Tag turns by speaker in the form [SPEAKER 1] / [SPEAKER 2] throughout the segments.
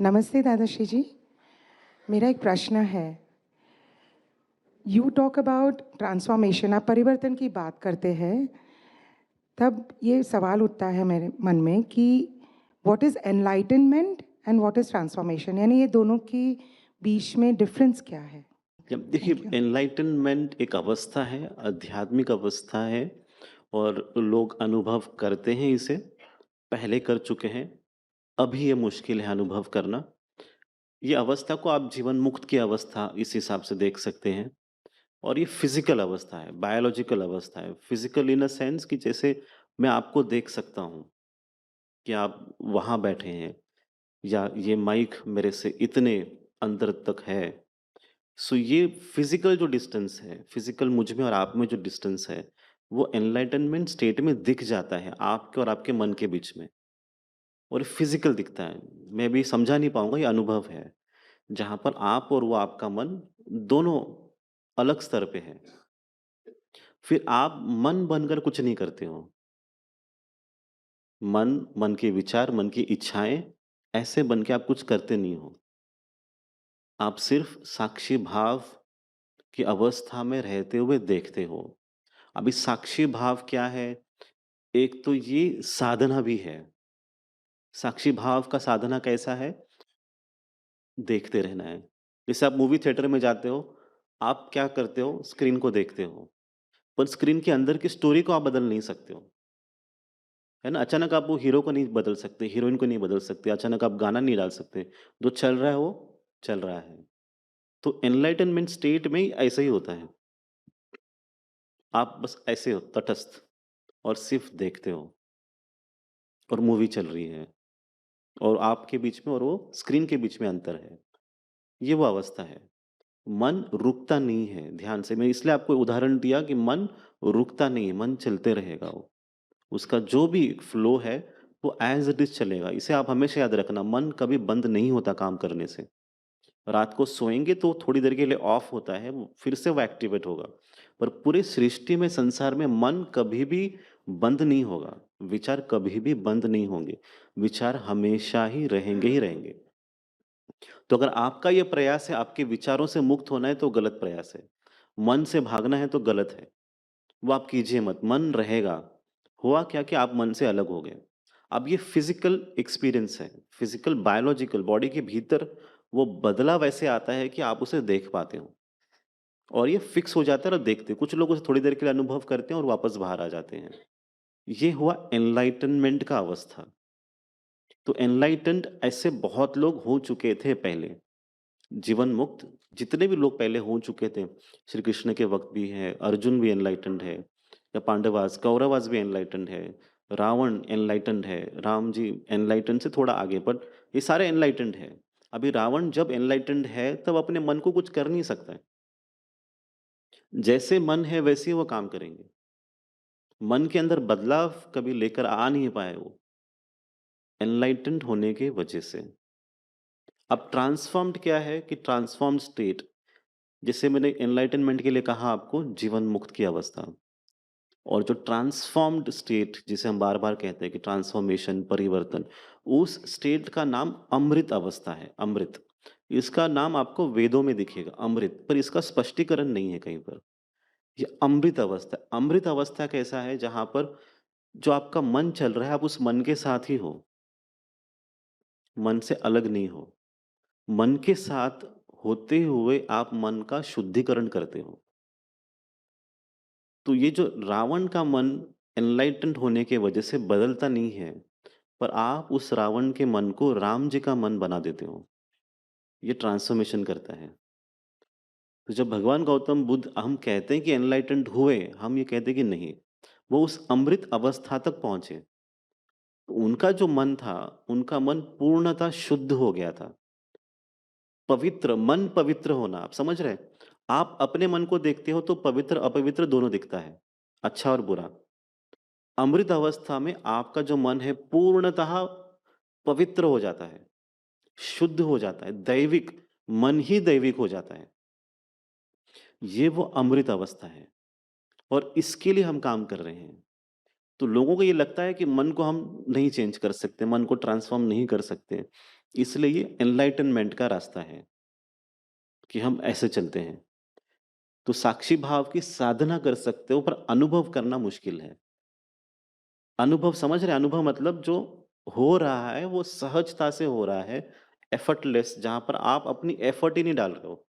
[SPEAKER 1] नमस्ते दादाश्री जी। मेरा एक प्रश्न है। यू टॉक अबाउट ट्रांसफॉर्मेशन, आप परिवर्तन की बात करते हैं, तब ये सवाल उठता है मेरे मन में कि what is enlightenment and what is transformation, यानी ये दोनों की बीच में डिफरेंस क्या है?
[SPEAKER 2] जब देखिए
[SPEAKER 1] थैंक यू।
[SPEAKER 2] एनलाइटनमेंट एक अवस्था है, आध्यात्मिक अवस्था है और लोग अनुभव करते हैं इसे, पहले कर चुके हैं, अभी ये मुश्किल है अनुभव करना। ये अवस्था को आप जीवन मुक्त की अवस्था इस हिसाब से देख सकते हैं और ये फिज़िकल अवस्था है, बायोलॉजिकल अवस्था है। फिज़िकल इन अ सेंस कि जैसे मैं आपको देख सकता हूँ कि आप वहाँ बैठे हैं या ये माइक मेरे से इतने अंदर तक है। सो ये फिजिकल जो डिस्टेंस है, फिजिकल मुझ में और आप में जो डिस्टेंस है, वो एनलाइटनमेंट स्टेट में दिख जाता है आपके और आपके मन के बीच में और फिजिकल दिखता है। मैं भी समझा नहीं पाऊँगा, ये अनुभव है, जहाँ पर आप और वो आपका मन दोनों अलग स्तर पे हैं। फिर आप मन बनकर कुछ नहीं करते हो। मन, मन के विचार, मन की इच्छाएँ ऐसे बन के आप कुछ करते नहीं हो। आप सिर्फ़ साक्षी भाव की अवस्था में रहते हुए देखते हो। अभी साक्षी भाव क्या है? एक तो ये साधना भी है। साक्षी भाव का साधना कैसा है? देखते रहना है। जैसे आप मूवी थिएटर में जाते हो, आप क्या करते हो? स्क्रीन को देखते हो, पर स्क्रीन के अंदर की स्टोरी को आप बदल नहीं सकते हो, है ना? अचानक आप वो हीरो को नहीं बदल सकते, हीरोइन को नहीं बदल सकते, अचानक आप गाना नहीं डाल सकते। जो चल रहा है वो चल रहा है। तो एनलाइटनमेंट स्टेट में ही ऐसा ही होता है। आप बस ऐसे हो तटस्थ और सिर्फ़ देखते हो और मूवी चल रही है। और आपके बीच में और वो स्क्रीन के बीच में अंतर है। ये वो अवस्था है। मन रुकता नहीं है, ध्यान से मैं इसलिए आपको उदाहरण दिया कि मन रुकता नहीं है, मन चलते रहेगा वो। उसका जो भी फ्लो है, वो एज़ इट इज़ चलेगा। इसे आप हमेशा याद रखना, मन कभी बंद नहीं होता काम करने से। रात को सोएँगे तो थोड़ी देर के लिए ऑफ होता है, वो फिर से वो एक्टिवेट होगा। पर पूरी सृष्टि में, संसार में मन कभी भी बंद नहीं होगा। विचार कभी भी बंद नहीं होंगे। विचार हमेशा ही रहेंगे। तो अगर आपका ये प्रयास है, आपके विचारों से मुक्त होना है तो गलत प्रयास है। मन से भागना है तो गलत है। वो आप कीजिए मत, मन रहेगा। हुआ क्या कि आप मन से अलग हो गए। अब ये फिज़िकल एक्सपीरियंस है, फिज़िकल बायोलॉजिकल बॉडी के भीतर वो बदलाव ऐसे आता है कि आप उसे देख पाते हो और ये फिक्स हो जाता है और देखते हो। कुछ लोग उसे थोड़ी देर के लिए अनुभव करते हैं और वापस बाहर आ जाते हैं। ये हुआ एनलाइटनमेंट का अवस्था। तो एनलाइटेंड ऐसे बहुत लोग हो चुके थे पहले। जीवन मुक्त जितने भी लोग पहले हो चुके थे, श्री कृष्ण के वक़्त भी हैं, अर्जुन भी एनलाइटेंड है या पांडवास, कौरवास भी एनलाइटेंड है, रावण एनलाइटेंड है, राम जी एनलाइटेंड से थोड़ा आगे बट ये सारे एनलाइटेंड हैं। अभी रावण जब एनलाइटेंड है तब अपने मन को कुछ कर नहीं सकता है। जैसे मन है वैसे ही वो काम करेंगे। मन के अंदर बदलाव कभी लेकर आ नहीं पाए वो, एनलाइटेंड होने की वजह से। अब ट्रांसफ़ॉर्म्ड क्या है कि ट्रांसफ़ॉर्म्ड स्टेट जैसे मैंने एनलाइटनमेंट के लिए कहा आपको जीवन मुक्त की अवस्था और जो ट्रांसफॉर्म्ड स्टेट जिसे हम बार-बार कहते हैं कि ट्रांसफॉर्मेशन, परिवर्तन, उस स्टेट का नाम अमृत अवस्था है, अमृत। इसका नाम आपको वेदों में दिखेगा अमृत, पर इसका स्पष्टीकरण नहीं है कहीं पर। ये अमृत अवस्था कैसा है जहाँ पर जो आपका मन चल रहा है आप उस मन के साथ ही हो, मन से अलग नहीं हो। मन के साथ होते हुए आप मन का शुद्धिकरण करते हो। तो ये जो रावण का मन एनलाइटेंड होने के वजह से बदलता नहीं है, पर आप उस रावण के मन को राम जी का मन बना देते हो। ये ट्रांसफ़ॉर्मेशन करता है। तो जब भगवान गौतम बुद्ध हम कहते हैं कि एनलाइटेंड हुए, हम ये कहते हैं कि नहीं, वो उस अमृत अवस्था तक पहुँचे। तो उनका जो मन था, उनका मन पूर्णतः शुद्ध हो गया था। पवित्र, मन पवित्र होना, आप समझ रहे हैं? आप अपने मन को देखते हो तो पवित्र-अपवित्र दोनों दिखता है, अच्छा और बुरा। अमृत अवस्था में आपका जो मन है पूर्णतः पवित्र हो जाता है, शुद्ध हो जाता है, दैविक मन ही दैविक हो जाता है। ये वो अमृत अवस्था है और इसके लिए हम काम कर रहे हैं। तो लोगों को ये लगता है कि मन को हम नहीं चेंज कर सकते, मन को ट्रांसफ़ॉर्म नहीं कर सकते। इसलिए ये एनलाइटनमेंट का रास्ता है कि हम ऐसे चलते हैं। तो साक्षी भाव की साधना कर सकते हो पर अनुभव करना मुश्किल है। अनुभव समझ रहे हैं? अनुभव मतलब जो हो रहा है वो सहजता से हो रहा है, एफर्टलेस जहाँ पर आप अपनी एफर्ट ही नहीं डाल रहे हो।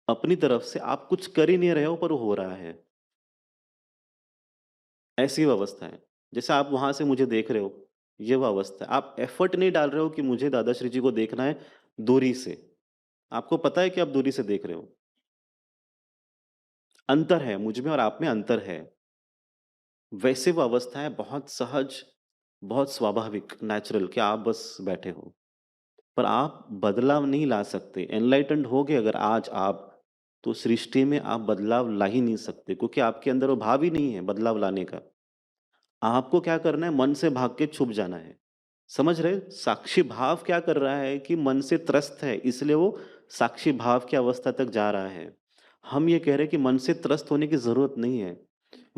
[SPEAKER 2] अपनी तरफ से आप कुछ कर ही नहीं रहे हो पर वो हो रहा है। ऐसी वो अवस्था है। जैसे आप वहाँ से मुझे देख रहे हो, ये वो अवस्था है। आप एफर्ट नहीं डाल रहे हो कि मुझे दादाश्री जी को देखना है दूरी से। आपको पता है कि आप दूरी से देख रहे हो। अंतर है, मुझ में और आप में अंतर है। वैसे वो अवस्था है बहुत सहज, बहुत स्वाभाविक, नेचुरल कि आप बस बैठे हो। पर आप बदलाव नहीं ला सकते। एनलाइटेंड होगे अगर आज आप, तो सृष्टि में आप बदलाव ला ही नहीं सकते क्योंकि आपके अंदर वो भाव ही नहीं है बदलाव लाने का। आपको क्या करना है, मन से भाग के छुप जाना है। समझ रहे? साक्षी भाव क्या कर रहा है कि मन से त्रस्त है, इसलिए वो साक्षी भाव की अवस्था तक जा रहा है। हम ये कह रहे हैं कि मन से त्रस्त होने की ज़रूरत नहीं है।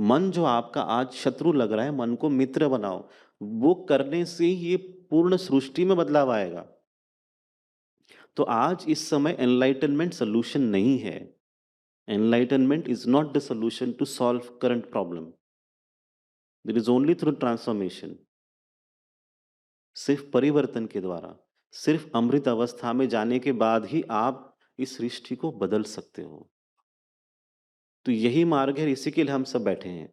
[SPEAKER 2] मन जो आपका आज शत्रु लग रहा है, मन को मित्र बनाओ। वो करने से ही ये पूर्ण सृष्टि में बदलाव आएगा। तो आज इस समय एनलाइटनमेंट सॉल्यूशन नहीं है। Enlightenment is not the solution to solve current problem. There is only through transformation. सिर्फ परिवर्तन के द्वारा, सिर्फ अमृत अवस्था में जाने के बाद ही आप इस सृष्टि को बदल सकते हो। तो यही मार्ग है, इसी के लिए हम सब बैठे हैं।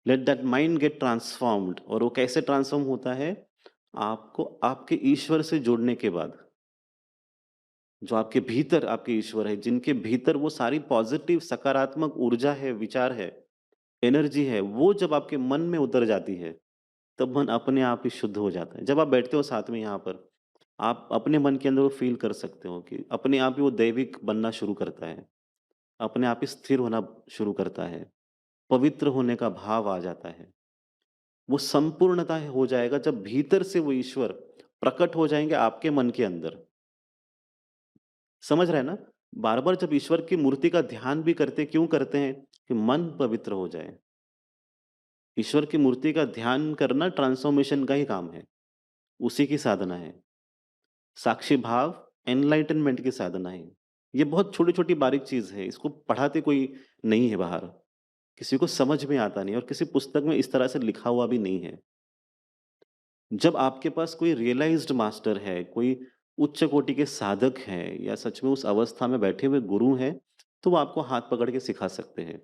[SPEAKER 2] Let that mind get transformed. और वो कैसे ट्रांसफॉर्म होता है? आपको आपके ईश्वर से जुड़ने के बाद। जो आपके भीतर आपके ईश्वर है, जिनके भीतर वो सारी पॉजिटिव सकारात्मक ऊर्जा है, विचार है, एनर्जी है, वो जब आपके मन में उतर जाती है, तब मन अपने आप ही शुद्ध हो जाता है। जब आप बैठते हो साथ में यहाँ पर, आप अपने मन के अंदर वो फ़ील कर सकते हो कि अपने आप ही वो दैविक बनना शुरू करता है। अपने आप ही स्थिर होना शुरू करता है। पवित्र होने का भाव आ जाता है। वो संपूर्णता हो जाएगा जब भीतर से वो ईश्वर प्रकट हो जाएँगे आपके मन के अंदर। समझ रहे हैं ना? बार-बार जब ईश्वर की मूर्ति का ध्यान भी करते क्यों करते हैं? कि मन पवित्र हो जाए। ईश्वर की मूर्ति का ध्यान करना ट्रांसफॉर्मेशन का ही काम है। उसी की साधना है। साक्षी भाव एनलाइटनमेंट की साधना है। ये बहुत छोटी-छोटी बारीक चीज़ है, इसको पढ़ाते कोई नहीं है बाहर। किसी को समझ में आता नहीं और किसी पुस्तक में इस तरह से लिखा हुआ भी नहीं है। जब आपके पास कोई रियलाइज़्ड मास्टर है, कोई उच्च कोटि के साधक हैं या सच में उस अवस्था में बैठे हुए गुरु हैं, तो वो आपको हाथ पकड़ के सिखा सकते हैं।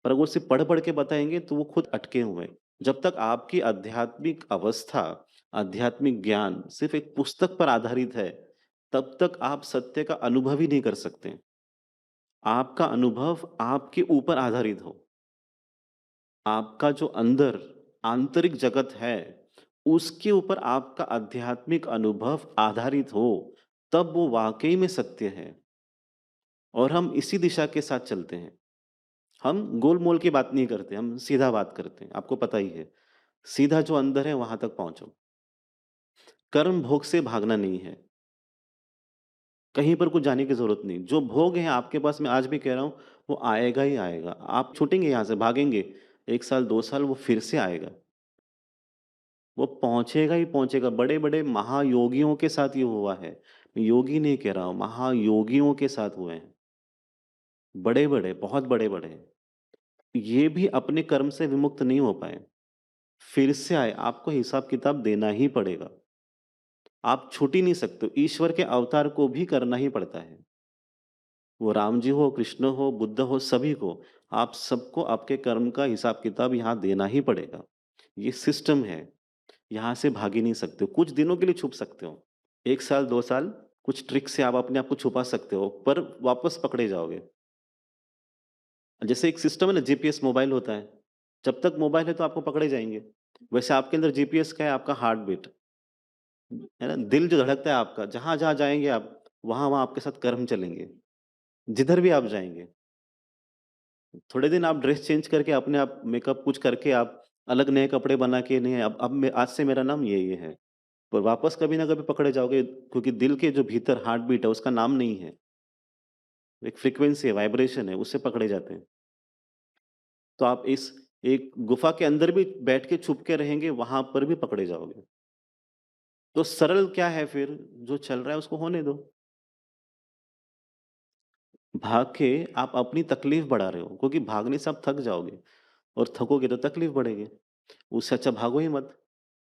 [SPEAKER 2] पर अगर वो सिर्फ़ पढ़-पढ़ के बताएँगे तो वो खुद अटके हुए हैं। जब तक आपकी आध्यात्मिक अवस्था, आध्यात्मिक ज्ञान सिर्फ़ एक पुस्तक पर आधारित है, तब तक आप सत्य का अनुभव ही नहीं कर सकते। आपका अनुभव आपके ऊपर आधारित हो। आपका जो अंदर आंतरिक जगत है, उसके ऊपर आपका आध्यात्मिक अनुभव आधारित हो, तब वो वाक़ई में सत्य है और हम इसी दिशा के साथ चलते हैं। हम गोल-मोल की बात नहीं करते, हम सीधा बात करते हैं, आपको पता ही है। सीधा जो अंदर है, वहाँ तक पहुँचो। कर्म भोग से भागना नहीं है, कहीं पर कुछ जाने की ज़रूरत नहीं। जो भोग है आपके पास, मैं आज भी कह रहा हूँ, वो आएगा ही आएगा। आप छूटेंगे यहाँ से, भागेंगे, 1 साल, 2 साल, वो फिर से आएगा। वो पहुँचेगा ही पहुँचेगा। बड़े-बड़े महायोगियों के साथ ये हुआ है। मैं योगी नहीं कह रहा हूँ, महायोगियों के साथ हुए हैं। बड़े-बड़े, बहुत बड़े-बड़े। ये भी अपने कर्म से विमुक्त नहीं हो पाए। फिर से आए, आपको हिसाब-किताब देना ही पड़ेगा। आप छूट ही नहीं सकते। ईश्वर के अवतार को भी करना ही पड़ता है। वो राम जी हो, कृष्ण हो, बुद्ध हो, सभी को। आप सबको आपके कर्म का हिसाब-किताब यहाँ देना ही पड़ेगा। ये सिस्टम है। यहाँ से भाग ही नहीं सकते हो। कुछ दिनों के लिए छुप सकते हो। 1 साल, 2 साल कुछ ट्रिक से आप अपने आप को छुपा सकते हो, पर वापस पकड़े जाओगे। जैसे एक सिस्टम है ना, जीपीएस मोबाइल होता है, जब तक मोबाइल है तो आपको पकड़े जाएँगे। वैसे आपके अंदर जीपीएस क्या है? आपका हार्ट बीट, है ना? दिल जो धड़कता है आपका, जहाँ-जहाँ जाएँगे आप, वहाँ-वहाँ आपके साथ कर्म चलेंगे, जिधर भी आप जाएँगे। थोड़े दिन आप ड्रेस चेंज करके अपने आप मेकअप कुछ करके आप अलग नए कपड़े बना के नहीं, अब मैं आज से मेरा नाम ये है। पर वापस कभी ना कभी पकड़े जाओगे क्योंकि दिल के जो भीतर हार्ट बीट है उसका नाम नहीं है। एक फ्रीक्वेंसी है, वाइब्रेशन है, उससे पकड़े जाते हैं। तो आप इस एक गुफ़ा के अंदर भी बैठ के छुप के रहेंगे, वहाँ पर भी पकड़े जाओगे। तो सरल क्या है फिर? जो चल रहा है उसको होने दो। भाग के आप अपनी तकलीफ बढ़ा रहे हो, क्योंकि भागने से आप थक जाओगे और थकोगे तो तकलीफ बढ़ेगी। उससे अच्छा भागो ही मत।